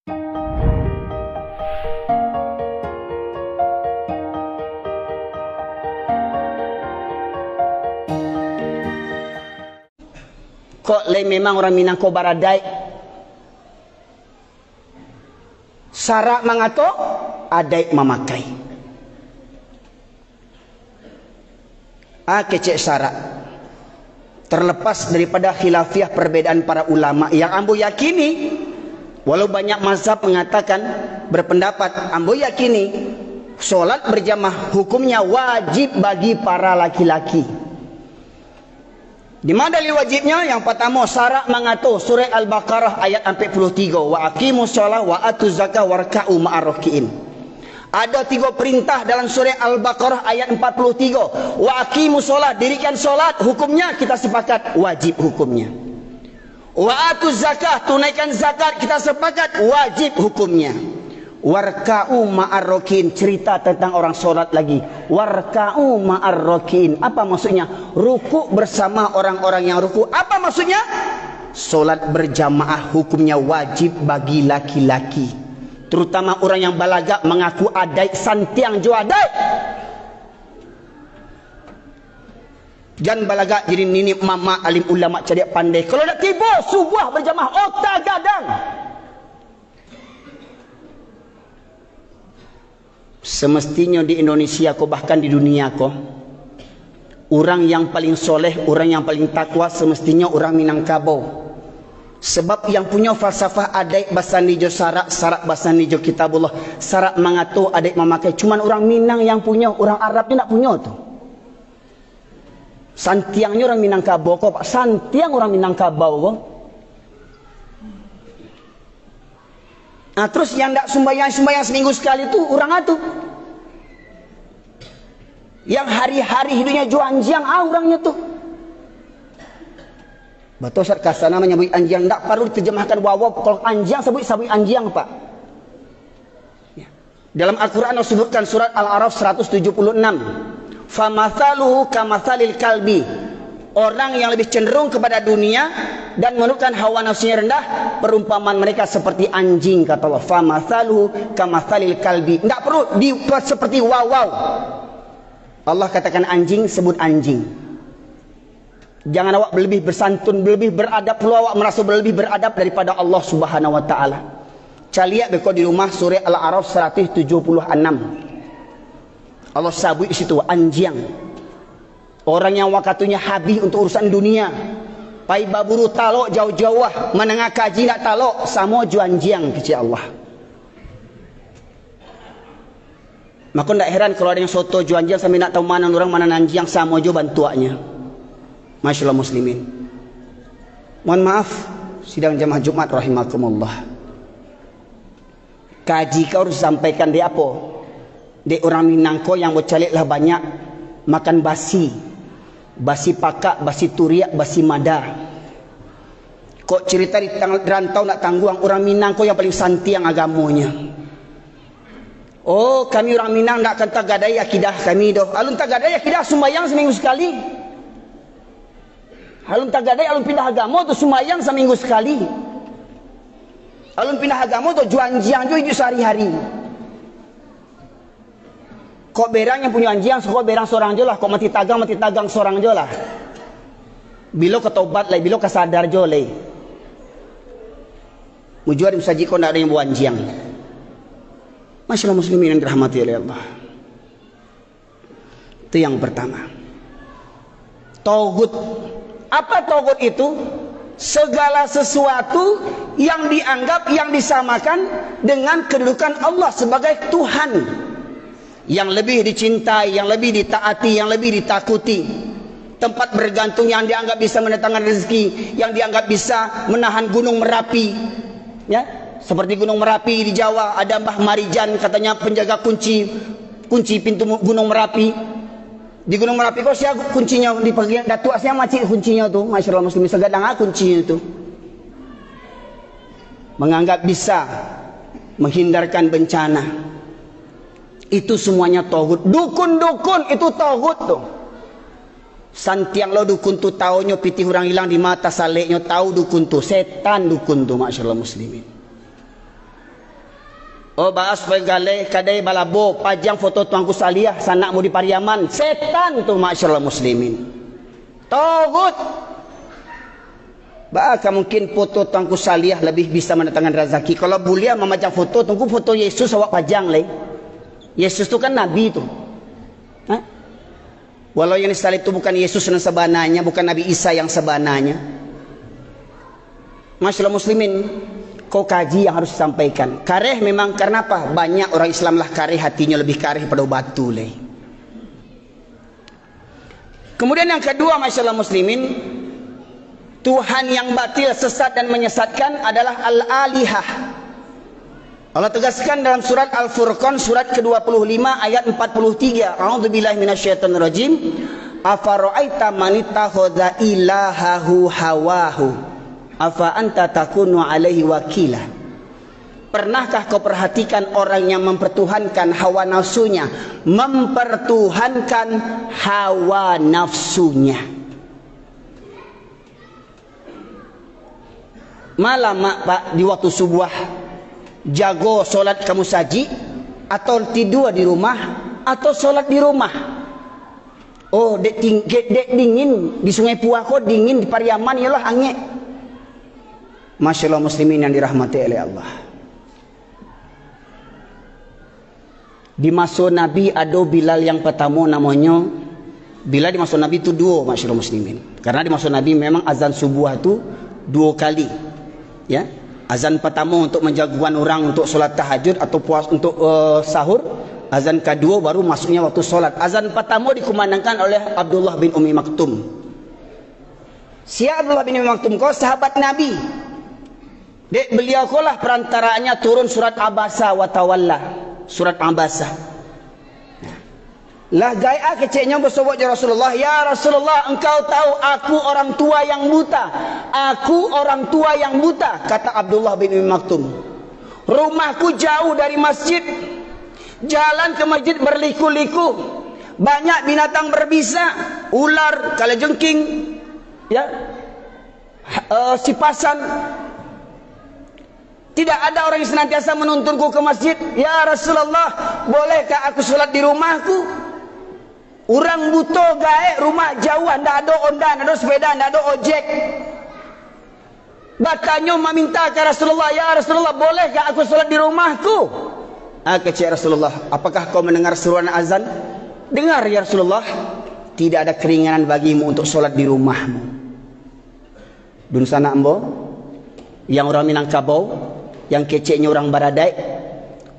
Kok lain memang orang Minang ko baradai sarak mangato adai memakai kecek sarak terlepas daripada khilafiah perbedaan para ulama yang ambo yakini, walau banyak mazhab mengatakan berpendapat, ambo yakini solat berjamaah hukumnya wajib bagi para laki-laki. Di mana dalil wajibnya? Yang pertama, syarat mengatur surah Al-Baqarah ayat 43, wa aqimus shalah wa atuz zakah warka'u ma'ar raki'in. Ada 3 perintah dalam surah Al-Baqarah ayat 43. Wa aqimus shalah, dirikan solat, hukumnya kita sepakat wajib hukumnya. Wa atuz zakah, tunaikan zakat, kita sepakat wajib hukumnya. Warka'u ma'ar raki'in, cerita tentang orang solat lagi. Warka'u ma'ar raki'in, apa maksudnya? Ruku bersama orang-orang yang ruku. Apa maksudnya? Solat berjamaah hukumnya wajib bagi laki-laki, terutama orang yang balaga mengaku adai santiang jo adai. Jangan balaga jadi nini mama alim ulama cerdik pandai. Kalau nak tiba subuh berjamaah otak gadang. Semestinya di Indonesia ko, bahkan di dunia ko, orang yang paling soleh, orang yang paling takwa semestinya orang Minangkabau. Sebab yang punya falsafah adai bahasa nijo sarak, sarak bahasa nijo kitabullah, sarak mengatur adai memakai, cuman orang Minang yang punya, orang Arabnya tak punya tu. Santiangnya orang Minangkabau ko, Pak. Santiang orang Minangkabau ko. Nah, terus yang tak sembahyang seminggu sekali tu orang itu. Yang hari-hari hidupnya juanjiang orangnya tu. Betul Ustaz kasar namanya bui anjiang, tak perlu diterjemahkan wawaw. Kalau anjiang sebut anjiang Pak. Ya. Dalam Al-Quran disebutkan surat Al-A'raf 176. Famathaluhu kamathalil kalbi. Orang yang lebih cenderung kepada dunia dan menurutkan hawa nafsunya rendah, perumpamaan mereka seperti anjing, kata Allah. Famathaluhu kamathalil kalbi. Tidak perlu dibuat seperti wawaw. Allah katakan anjing, sebut anjing. Jangan awak berlebih bersantun, berlebih beradab, perlu awak merasa berlebih beradab daripada Allah Subhanahu wa taala. Caliak beko di rumah surah Al-A'raf 176. Allah sabut di situ anjing. Orang yang wakatunya habis untuk urusan dunia. Pai baburu talok jauh-jauh, menengah kaji nak talok, sama juanjiang kecil Allah. Maka tak heran kalau ada yang soto juanjiang sampai nak tahu mana orang mana nanjiang, sama jo bantuannya. Masya Allah muslimin. Mohon maaf, sidang jamaah Jumat rahimakumullah. Kaji kau harus sampaikan dia apa? Dia orang Minangko yang bercalik lah banyak makan basi. Basi pakak, basi turiak, basi mada. Kok cerita di rantau nak tangguang orang Minang kok yang paling santiang agamanya. Oh, kami orang Minang nak akan tagadai akidah kami doh. Alun tagadai akidah sembahyang seminggu sekali. Alun tagadai alun pindah agama tu sembahyang seminggu sekali. Alun pindah agama tu juanjiang jo hidup sehari-hari. Kok berang yang punya anjing, kok berang seorang je lah. Kok mati tagang seorang je lah. Bila ketobat lah, bila kesadar je lah. Mujuar musaji kok tak ada yang buat anjing. Masya Allah muslimin yang dirahmati oleh Allah. Itu yang pertama. Tauhid. Apa tauhid itu? Segala sesuatu yang dianggap, yang disamakan dengan kedudukan Allah sebagai Tuhan. Yang lebih dicintai, yang lebih ditaati, yang lebih ditakuti. Tempat bergantung yang dianggap bisa mendatangkan rezeki, yang dianggap bisa menahan gunung Merapi. Ya, seperti gunung Merapi di Jawa ada Mbah Marijan, katanya penjaga kunci pintu gunung Merapi. Di gunung Merapi kok saya kuncinya di bagian datuk saya macam kuncinya tu. Masyaallah muslimin segadang kuncinya tu. Menganggap bisa menghindarkan bencana. Itu semuanya tauhid. Dukun-dukun itu tauhid tu. Santiang lo dukun tu taunya pitih orang hilang di mata saleknya tahu dukun tu. Setan dukun tu, masyaallah muslimin. Oh bahas pegalai kadai balabo pajang foto tuanku Salih sanak mu di Pariaman. Setan tu masyaallah muslimin. Tagut. Bahkan mungkin foto tuanku Salih lebih bisa mendatangkan rezeki. Kalau bulia memajang foto tuanku foto Yesus awak pajang leh. Yesus tu kan nabi tu. Ha? Walau yang disalib itu bukan Yesus yang sebenarnya, bukan Nabi Isa yang sebenarnya. Masyaallah muslimin. Kau kaji yang harus disampaikan. Kareh memang karena apa? Banyak orang Islam lah kareh hatinya lebih kareh pada batu leh. Kemudian yang kedua masyaallah muslimin, Tuhan yang batil, sesat dan menyesatkan adalah al-alihah. Allah tegaskan dalam surat Al-Furqan surat ke-25 ayat 43. A'udzubillahi minasyaitonirrajim. Afara'aita man ittakhadha ilahahu hawahu afa anta takunu alaihi wakila. Pernahkah kau perhatikan orang yang mempertuhankan hawa nafsunya, mempertuhankan hawa nafsunya? Malam pak di waktu subuh jago solat kamu saji atau tidur di rumah atau solat di rumah? Oh dek dingin di Sungai Puah kok dingin di Pariaman ialah angin. Masyaallah muslimin yang dirahmati oleh Allah. Di masa Nabi ada Bilal yang pertama namanya Bilal. Di masa Nabi itu dua masyaallah muslimin. Karena di masa Nabi memang azan subuh itu 2 kali. Ya. Azan pertama untuk menjagukan orang untuk solat tahajud atau puas untuk sahur. Azan kedua baru masuknya waktu solat. Azan pertama dikumandangkan oleh Abdullah bin Ummi Maktum. Si Abdullah bin Ummi Maktum kau sahabat Nabi. Dek beliau kolah perantaranya turun surat Abasa wa Tawalla. Surat Abasa. Lah gaya keceknya bersobat ya Rasulullah. Ya Rasulullah, engkau tahu aku orang tua yang buta. Aku orang tua yang buta, kata Abdullah bin Ummi Maktum. Rumahku jauh dari masjid. Jalan ke masjid berliku-liku. Banyak binatang berbisa, ular, kalajengking, ya, sipasan. Tidak ada orang yang senantiasa menuntunku ke masjid. Ya Rasulullah, bolehkah aku sholat di rumahku? Orang buta gaek rumah jauh, tidak ada ondan, tidak ada sepeda, tidak ada ojek. Batanya meminta ke Rasulullah, ya Rasulullah, bolehkah aku sholat di rumahku? Kecik Rasulullah, apakah kau mendengar seruan azan? Dengar ya Rasulullah. Tidak ada keringanan bagimu untuk sholat di rumahmu. Dun sana ambo, yang orang Minangkabau, yang keceknya orang Baradai,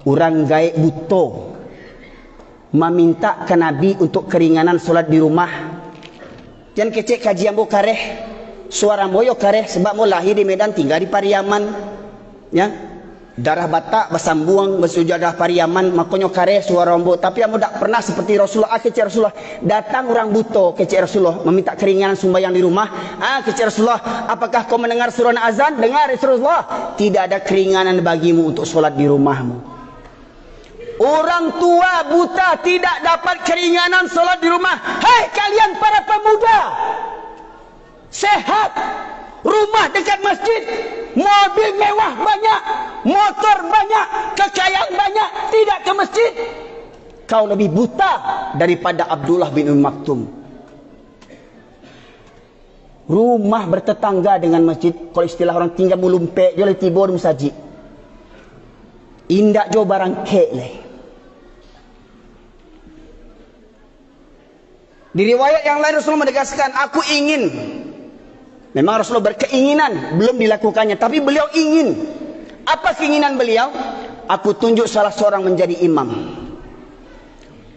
orang gaek buto, meminta ke Nabi untuk keringanan solat di rumah. Jangan kecek kajian bo kareh, suara moyo kareh sebab mo lahir di Medan tinggal di Pariaman, ya. Darah Batak bersambung bersujadah Pariaman, makanya kareh suara rombo. Tapi kamu tak pernah seperti Rasulullah. Kecek Rasulullah, datang orang buto kecek Rasulullah meminta keringanan sembahyang di rumah. Kecek Rasulullah, apakah kau mendengar suruhan azan? Dengar Rasulullah. Tidak ada keringanan bagimu untuk solat di rumahmu. Orang tua buta tidak dapat keringanan solat di rumah. Hei kalian para pemuda, sehat, rumah dekat masjid, mobil mewah banyak, motor banyak, kekayaan banyak, tidak ke masjid. Kau lebih buta daripada Abdullah bin Ummi Maktum. Rumah bertetangga dengan masjid, kalau istilah orang tinggal mulumpek, dia tiba di masjid. Indak jo barang kek leh. Di riwayat yang lain Rasulullah menegaskan, aku ingin. Memang Rasulullah berkeinginan, belum dilakukannya, tapi beliau ingin. Apa keinginan beliau? Aku tunjuk salah seorang menjadi imam.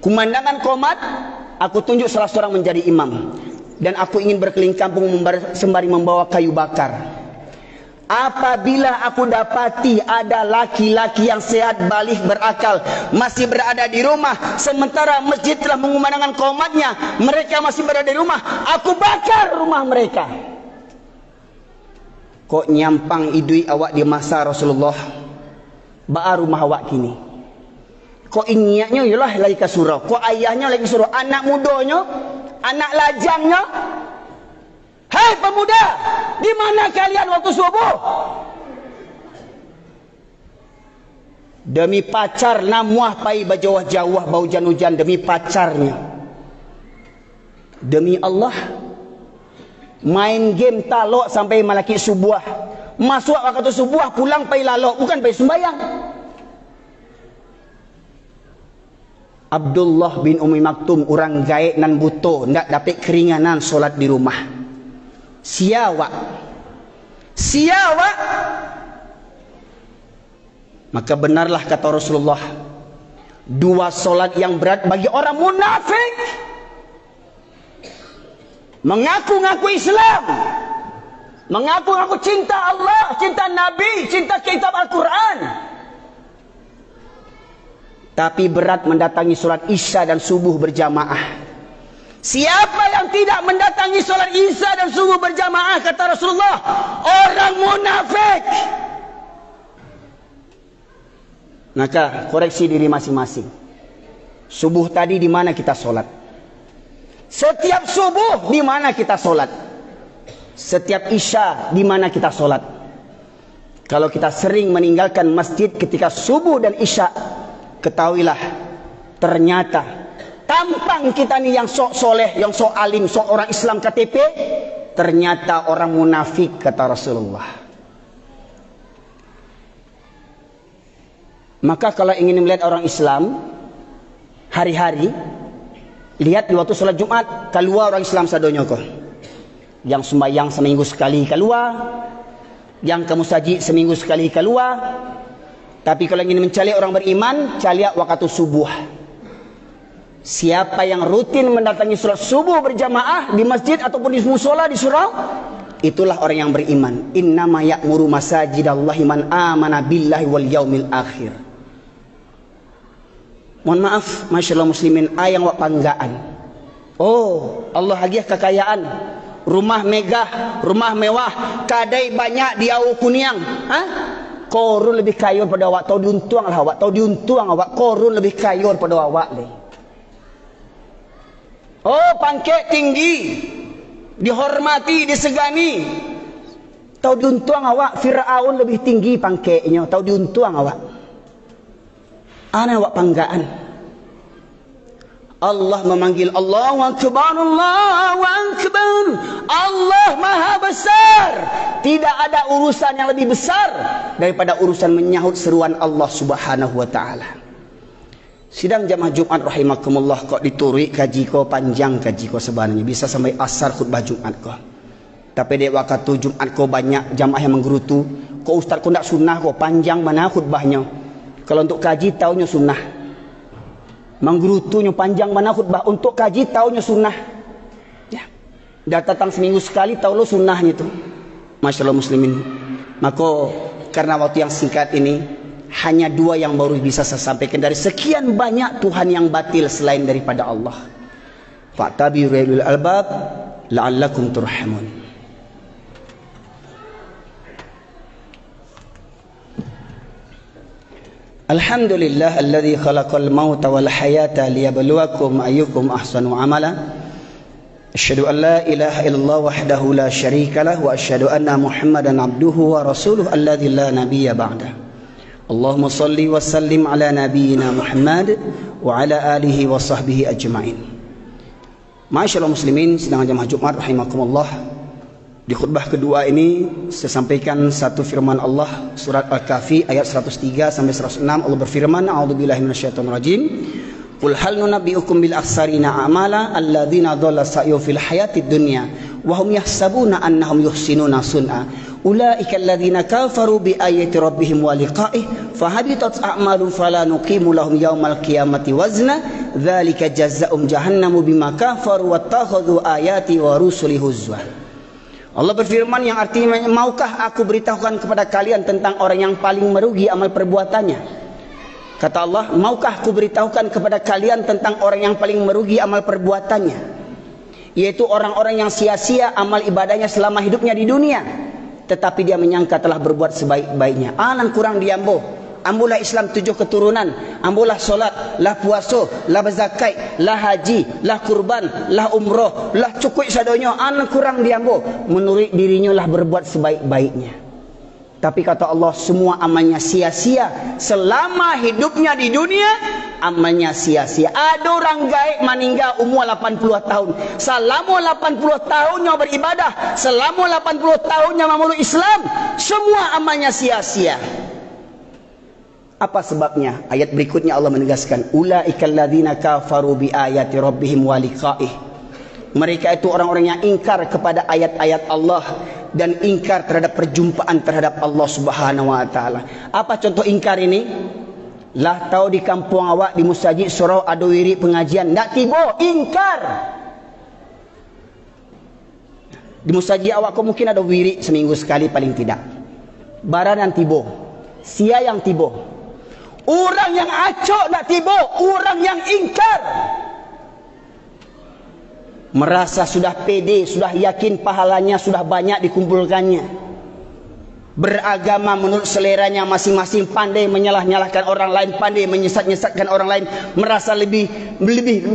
Kumandangan qomat, aku tunjuk salah seorang menjadi imam. Dan aku ingin berkeliling kampung sembari membawa kayu bakar. Apabila aku dapati ada laki-laki yang sehat, balik, berakal, masih berada di rumah, sementara masjid telah mengumandangkan qomatnya, mereka masih berada di rumah, aku bakar rumah mereka. Kok nyampang idui awak di masa Rasulullah, ba'a rumah awak kini. Kok ingiannya ialah lagi ke surau, kok ayahnya lagi surau, anak mudanya, anak lajangnya. Hei pemuda, di mana kalian waktu subuh? Demi pacar namuah pai bajawah-jawah bau hujan-hujan demi pacarnya. Demi Allah, main game talok sampai malaki subuh. Masuk waktu subuh pulang pai lalok, bukan pai sembayang. Abdullah bin Umi Maktum orang gaek nan buto, ndak dapat keringanan solat di rumah. Siawak. Maka benarlah kata Rasulullah, dua solat yang berat bagi orang munafik. Mengaku-ngaku Islam, mengaku-ngaku cinta Allah, cinta Nabi, cinta kitab Al-Quran, tapi berat mendatangi solat Isya dan subuh berjamaah. Siapa yang tidak mendatangi solat Isya dan subuh berjamaah, kata Rasulullah, orang munafik. Maka koreksi diri masing-masing. Subuh tadi di mana kita solat? Setiap subuh di mana kita solat? Setiap Isya di mana kita solat? Kalau kita sering meninggalkan masjid ketika subuh dan Isya, ketahuilah ternyata tampang kita ni yang sok soleh, yang sok alim, sok orang Islam KTP, ternyata orang munafik, kata Rasulullah. Maka kalau ingin melihat orang Islam hari-hari, lihat di waktu sholat Jumat, keluar orang Islam sadonyo ko. Yang sembahyang seminggu sekali keluar, yang ke musajid seminggu sekali keluar. Tapi kalau ingin mencari orang beriman, cari waktu subuh. Siapa yang rutin mendatangi sholat subuh berjamaah di masjid ataupun di musola, di surau, itulah orang yang beriman. Innama ya'muru masajidallahi man amana billahi wal yaumil akhir. Mohon maaf, masyaallah muslimin, ayang wak panggaan. Oh, Allah hadiah kekayaan, rumah megah, rumah mewah, kadai banyak di Awu Kuniang. Korun lebih kaya pada awak, tahu diuntung lah awak, tahu diuntung awak, korun lebih kaya pada awak le. Oh, pangkat tinggi, dihormati, disegani. Tahu diuntung awak, Fir'aun lebih tinggi pangkatnya, tahu diuntung awak. Ana awak panggaan. Allah memanggil Allahu Akbar, Allahu Akbar. Allah Maha Besar. Tidak ada urusan yang lebih besar daripada urusan menyahut seruan Allah Subhanahu wa taala. Sidang jamaah Jumat rahimakumullah, kok diturui kaji ko panjang, kaji ko sebenarnya bisa sampai asar khutbah Jumat ko. Tapi dek waktu Jumat ko banyak jamaah yang menggerutu, kok ustaz ko ndak sunnah ko panjang mana khutbahnya. Kalau untuk kaji taunya sunnah. Menggerutunya panjang mana khutbah, untuk kaji taunya sunnah. Ya. Dah datang seminggu sekali tahu lo sunnahnya itu. Masyaallah muslimin. Maka karena waktu yang singkat ini hanya dua yang baru bisa saya sampaikan dari sekian banyak Tuhan yang batil selain daripada Allah. Fa'tabiru ulil albab la'allakum turhamun. Alhamdulillah alladzi khalaqal mauta wal hayata liyabluwakum ayyukum ahsanu amala. Asyhadu an la ilaha illallah wahdahu la syarika lah wa asyhadu anna Muhammadan abduhu wa rasuluhu alladzi la nabiyya ba'dah. Allahumma salli wa sallim ala nabiyyina Muhammad wa ala alihi wa sahbihi ajma'in. Masyaallah muslimin, sidang jamaah Jumat rahimakumullah. Di khutbah kedua ini saya sampaikan satu firman Allah, surat Al-Kahfi ayat 103 sampai 106. Allah berfirman, a'udzubillahi minasyaitonir rajim. Qul hal nunabbi'ukum bil akhsarina a'mala alladzina dhalla sa'yuhum fil hayatid dunya wa hum yahsabuna annahum yuhsinuna sun'a. Ulaika alladzina kafaru bi ayati rabbihim wa liqa'ihi fahabitat a'maluhum fala nuqimu lahum yaumal qiyamati wazna. Dzalika jazaa'um jahannamu bima kafaru wattakhadhu ayati wa rusuli huzwa. Allah berfirman yang artinya, maukah aku beritahukan kepada kalian tentang orang yang paling merugi amal perbuatannya? Kata Allah, maukah aku beritahukan kepada kalian tentang orang yang paling merugi amal perbuatannya? Yaitu orang-orang yang sia-sia amal ibadahnya selama hidupnya di dunia, tetapi dia menyangka telah berbuat sebaik-baiknya. Anan kurang diambo. Ambulah Islam 7 keturunan, ambulah solat, lah puasa, lah berzakat, lah haji, lah kurban, lah umroh, lah cukup sadonyo, an kurang diambo. Menurut dirinya lah berbuat sebaik-baiknya. Tapi kata Allah, semua amalnya sia-sia. Selama hidupnya di dunia, amalnya sia-sia. Ada orang gaib meninggal umur 80 tahun. Selama 80 tahunnya beribadah, selama 80 tahunnya memeluk Islam, semua amalnya sia-sia. Apa sebabnya? Ayat berikutnya Allah menegaskan, ulaikal ladzina kafaru bi ayati rabbihim wa liqa'ih. Mereka itu orang-orang yang ingkar kepada ayat-ayat Allah dan ingkar terhadap perjumpaan terhadap Allah Subhanahu wa taala. Apa contoh ingkar ini? Lah tahu di kampung awak di masjid surau ada wiri pengajian, ndak tiba, ingkar. Di masjid awak kau mungkin ada wiri seminggu sekali paling tidak. Baran yang tiba, sia yang tiba. Orang yang acok ndak tiba, orang yang ingkar. Merasa sudah pede, sudah yakin pahalanya sudah banyak dikumpulkannya. Beragama menurut seleranya masing-masing, pandai menyalah-nyalahkan orang lain, pandai menyesat-nyesatkan orang lain, merasa lebih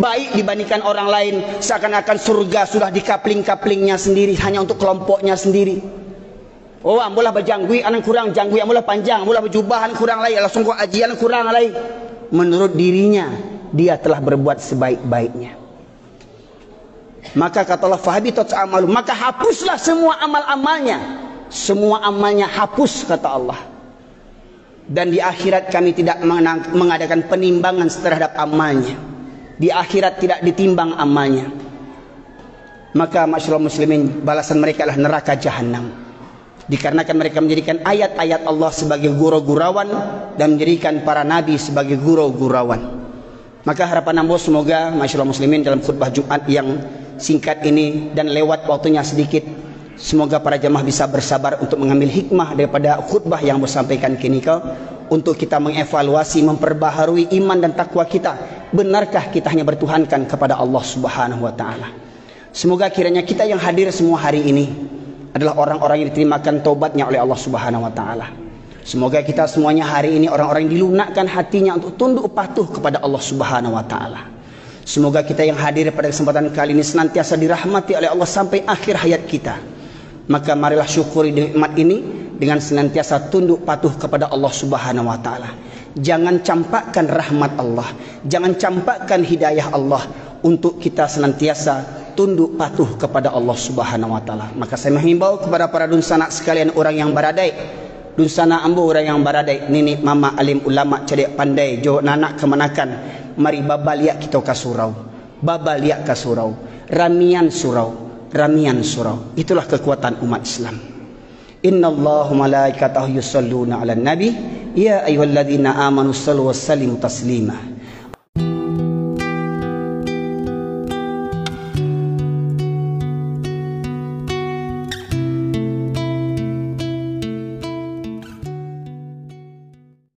baik dibandingkan orang lain, seakan-akan surga sudah di kapling-kaplingnya sendiri, hanya untuk kelompoknya sendiri. Oh, ambolah berjanggui, anak kurang janggui, ambolah panjang, ambolah berjubahan kurang lain, langsung kau ajian kurang lain. Menurut dirinya, dia telah berbuat sebaik-baiknya. Maka kata Allah, fahabitat amalu, maka hapuslah semua amal-amalnya. Semua amalnya hapus, kata Allah. Dan di akhirat kami tidak mengadakan penimbangan terhadap amalnya. Di akhirat tidak ditimbang amalnya. Maka masyaallah muslimin, balasan mereka adalah neraka jahanam. Dikarenakan mereka menjadikan ayat-ayat Allah sebagai gurau-gurauan dan menjadikan para nabi sebagai gurau-gurauan. Maka harapan ambo semoga masyaallah muslimin dalam khutbah Jumat yang singkat ini dan lewat waktunya sedikit, semoga para jemaah bisa bersabar untuk mengambil hikmah daripada khutbah yang bersampaikan kini kau, untuk kita mengevaluasi, memperbaharui iman dan takwa kita. Benarkah kita hanya bertuhankan kepada Allah Subhanahu wa taala? Semoga kiranya kita yang hadir semua hari ini adalah orang-orang yang diterimakan taubatnya oleh Allah Subhanahu wa taala. Semoga kita semuanya hari ini orang-orang yang dilunakkan hatinya untuk tunduk patuh kepada Allah Subhanahu wa taala. Semoga kita yang hadir pada kesempatan kali ini senantiasa dirahmati oleh Allah sampai akhir hayat kita. Maka marilah syukuri nikmat ini dengan senantiasa tunduk patuh kepada Allah Subhanahu wa taala. Jangan campakkan rahmat Allah, jangan campakkan hidayah Allah, untuk kita senantiasa tunduk patuh kepada Allah Subhanahu wa taala. Maka saya menghimbau kepada para dunsanak sekalian, orang yang baradai, dunsana ambo orang yang baradai, nini mama alim ulama cerdik pandai, jo nanak kemanakan, mari babaliak kita ke surau, babaliak ke surau, ramian surau. Itulah kekuatan umat Islam. Innallaha malaikatahu yusholluna 'alan nabi ya ayyuhalladzina amanu shallu wa sallimu taslima.